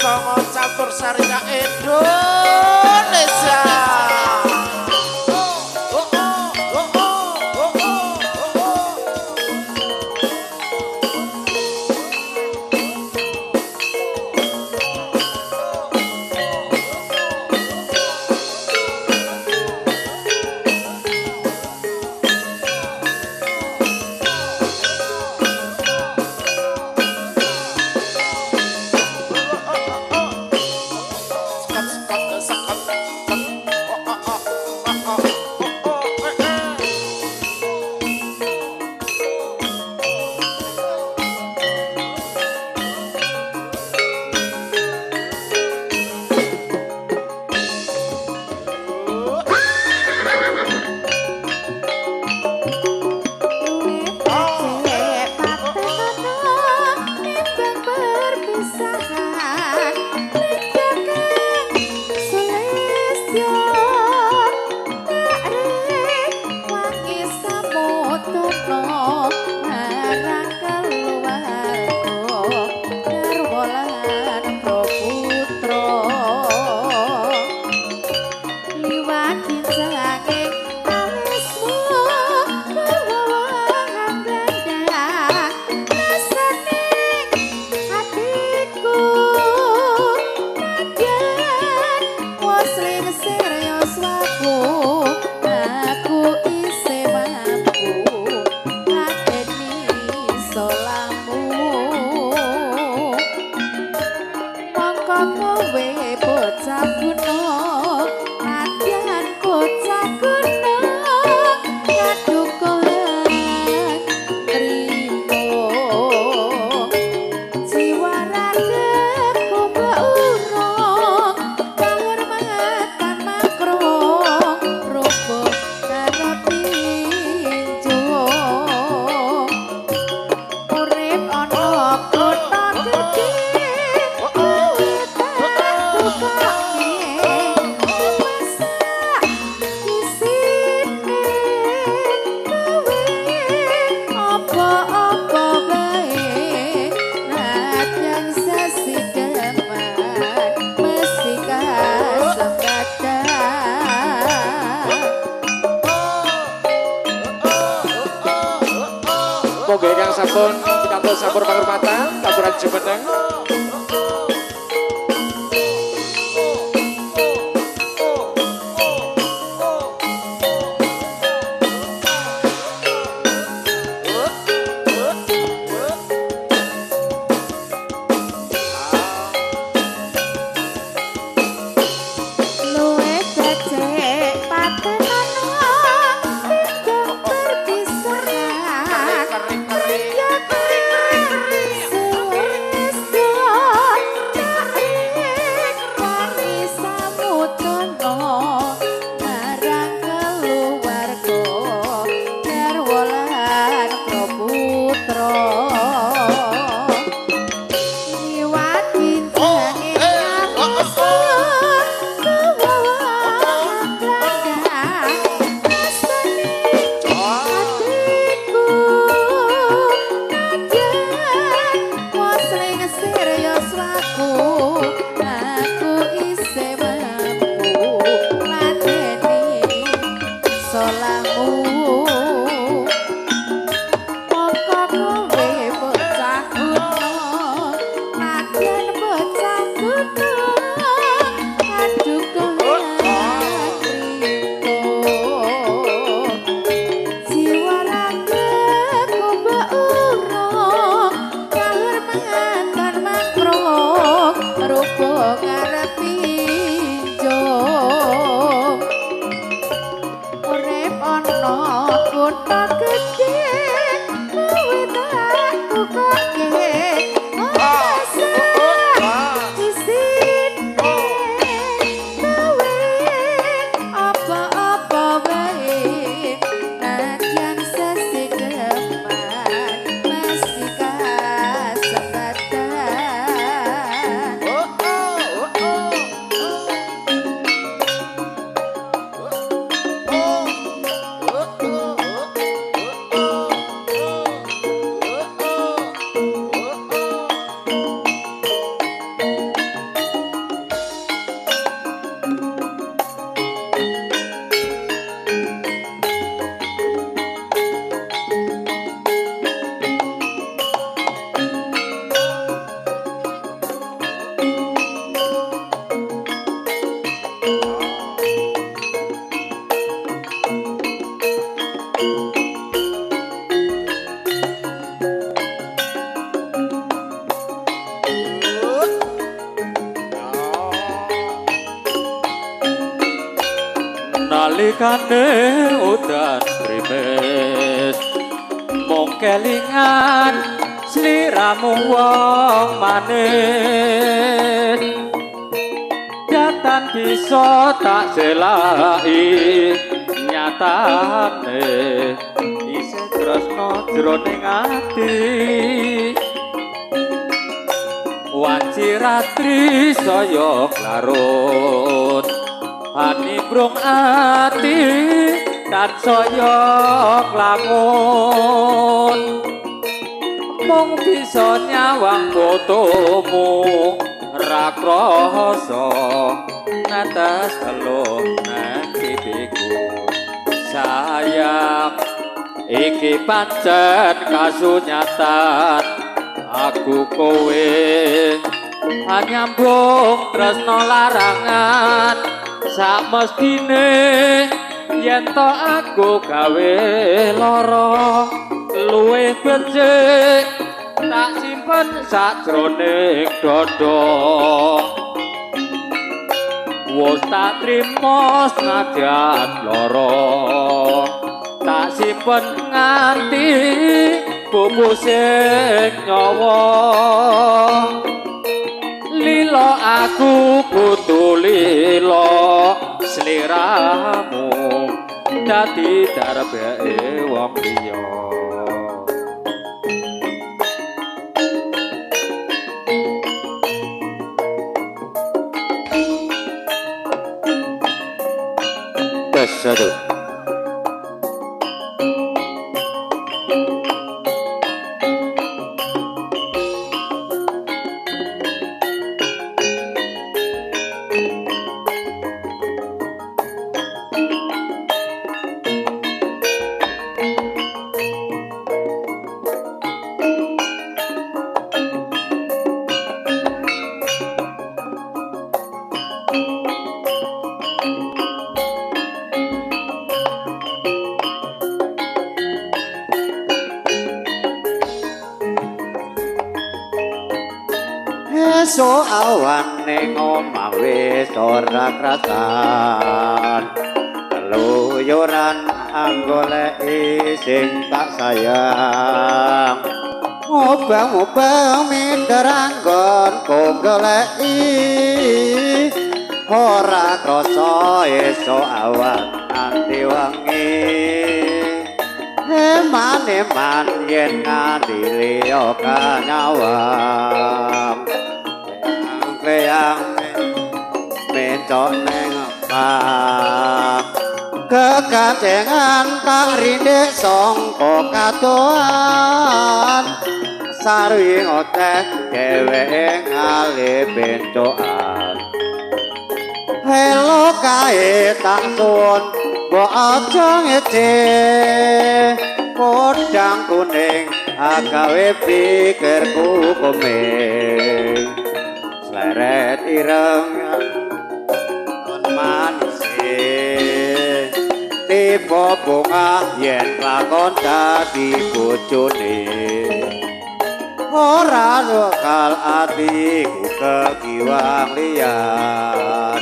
Songo campur sari ka Indonesia. Monggo ingkang sampun pikantuk sampur panghormatan Kabupaten Jumeneng. Yes, nalikane udan krimis mung kelingan sliramu wong manis datan bisa tak selai nyatane isih tresno jroning ati wanci ratri saya larut hanibrung ati dan saya lamun mung bisa nyawang fotomu ra krasa netes teluh nang pipiku sayang iki pancen kasunyatan aku kowe nyambung tresno larangan sak mestine yen to aku gawe lara luwih becik tak simpen sajroning dada wis tak trimo senajan lara tak simpen nganti bubu sing nyawa lilo aku kudu lilo sliramu dadi darbeke wong liya satu esuk awan ning omah wis ora krasan keluyuran anggoleki sing tak sayang obang-obang minder anggon goleki ora krasa esuk awan nganti wengi eman-eman yen nganti liya kanyawang yang mencok neng kegantengan kang rindik sangka katoan sarwi ngotek dheweke ngalih bencokan helo kae tak suwun mbok aja ngece podang kuning agawe pikirku komeng leret ireng manis tiba bunga yen lakon dadi bojone ora lokal atiku kegiwang liyan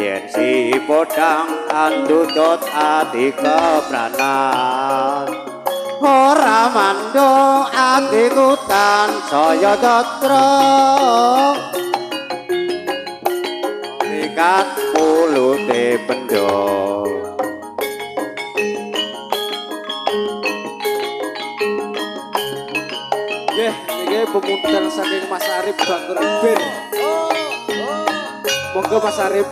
yen si podang andudot ati kepranan ora mandung atiku tansaya jatra ikat mulute pendho nggih niki pemudal saking Mas Arif Bangker Ben monggo Mas Arif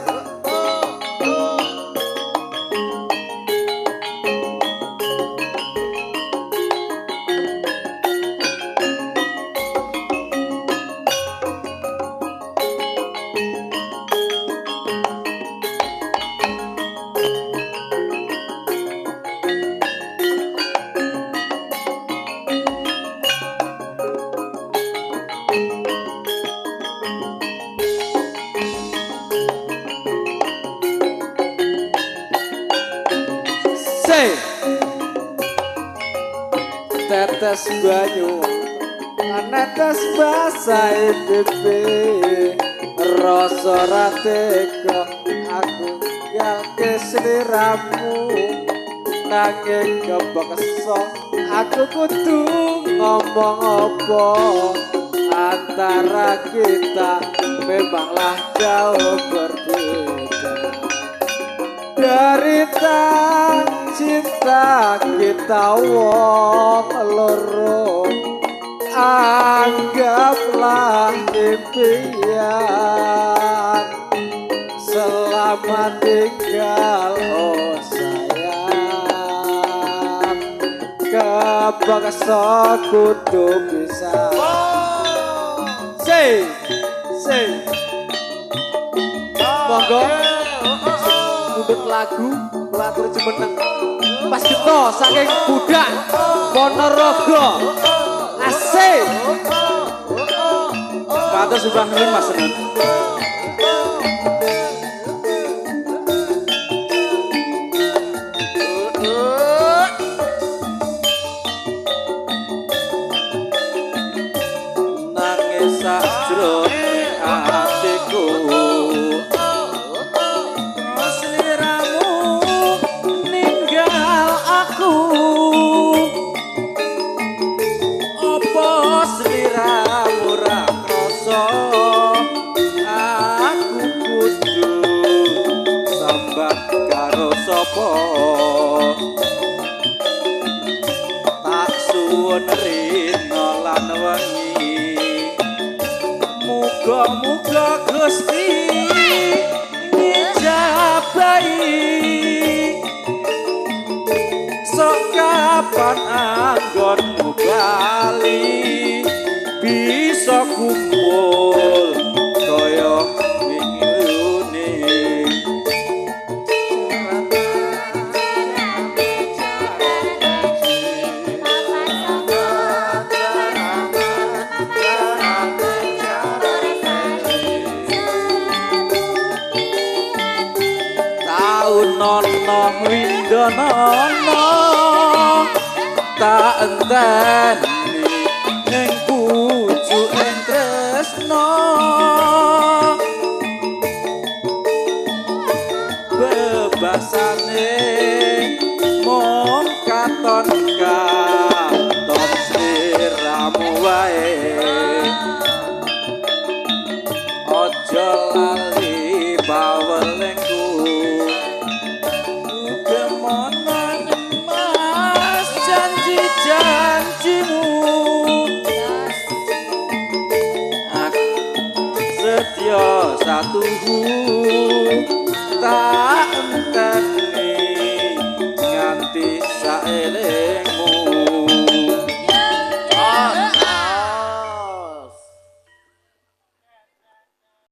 tetes banyu netes basahe pipi rasa rateka aku ninggalke sliramu nanging kepeksa aku kudu ngomong apa antara kita memanglah jauh berbeda. Derita cinta kita wong loro anggaplah impian. Selamat tinggal oh sayang, kepeksa kudu bisa. Say monggo mundut lagu latur jumeneng pas kita saking budak Ponorogo. Asik Matur sumpah nuwun Mas Senun. Nangis sajroning atiku sliramu ninggal aku. Apa sliramu ra krasa aku kudu sambat karo sapa. Tak suwun rina lan wengi muga-muga Gusti ngijabahi. Sok kapan anggonmu bali bisa kumpul kaya wingi. Taun nono windonono tak enteni ning pucuking tresno. Bebasane mung katon sliramu wae. Aja lali bawelengku kemonan mas janji-janjimu. Aku setia satuhu tak enteni nganti saeleng.